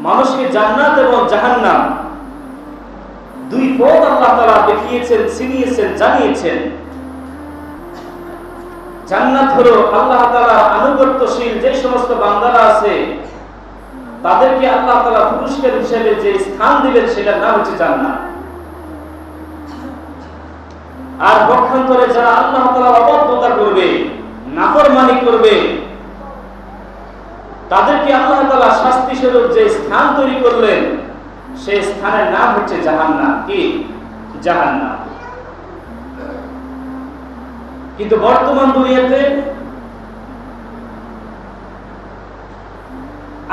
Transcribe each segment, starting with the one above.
মানুষকে জান্নাত এবং জাহান্নাম দুই পথ আল্লাহ তাআলা দেখিয়েছেন, চিনিয়েছেন, জানিয়েছেন। জান্নাত হলো আল্লাহ তাআলার আনুগত্যশীল যে সমস্ত বান্দারা আছে তাদেরকে আল্লাহ তাআলা পুরস্কার হিসেবে যে স্থান দিবেন সেটার নাম হচ্ছে জান্নাত। আর পক্ষান্তরে যারা আল্লাহ তাআলার অবাধ্যতা করবে, নাফরমানি করবে, তাদেরকে আল্লাহ তাআলা শাস্তি স্বরূপ যে স্থান তৈরি করলেন সেই স্থানের নাম হচ্ছে জাহান্নাম। কি? জাহান্নাম। কিন্তু বর্তমান দুনিয়াতে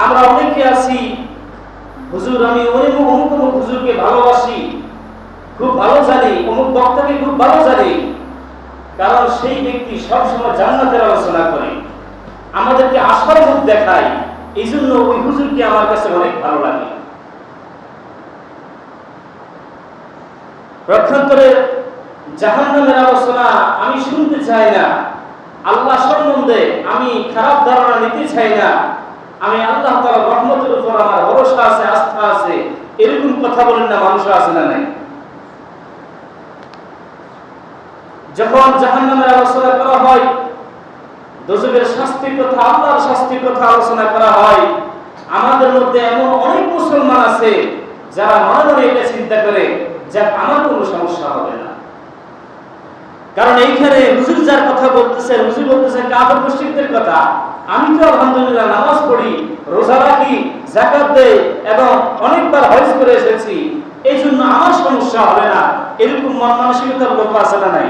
আমরা অনেকে আছি, হুজুর আমি অমুক হুজুরকে ভালোবাসি, খুব ভালো জানি, অমুক বক্তাকে খুব ভালো জানি, কারণ সেই ব্যক্তি সবসময় জান্নাতের আলোচনা করে, আমাদেরকে আশার মুখ দেখায়, এই জন্য ওই হুজুরকে আমার কাছে অনেক ভালো লাগে। পক্ষান্তরে জাহান্নামের আলোচনা আমি শুনতে চাই না, আল্লাহ সম্বন্ধে আমি খারাপ ধারণা নিতে চাই না, আমি আল্লাহ তাআলার রহমতের উপর আমার ভরসা আছে, আস্থা আছে, এরকম কথা বলেন না মানুষ আছে না নাই? যখন জাহান্নামের আলোচনা করা হয়, দোজখের শাস্তির কথা, আল্লাহর শাস্তির কথা আলোচনা করা হয়, আমাদের মধ্যে এমন অনেক মুসলমান আছে যারা মনে মনে এটা চিন্তা করে যে আমার কোনো সমস্যা হবে না, কারণ এইখানে হুজুর যার কথা বলতেছেন, হুজুর বলতেছেন কাফের মুশরিকদের কথা, আমি তো আলহামদুলিল্লাহ নামাজ পড়ি, রোজা রাখি, যাকাত দেই এবং অনেকবার হজ করে এসেছি, এই জন্য আমার সমস্যা হবে না, এরকম মন মানসিকতার লোক আছে না নাই?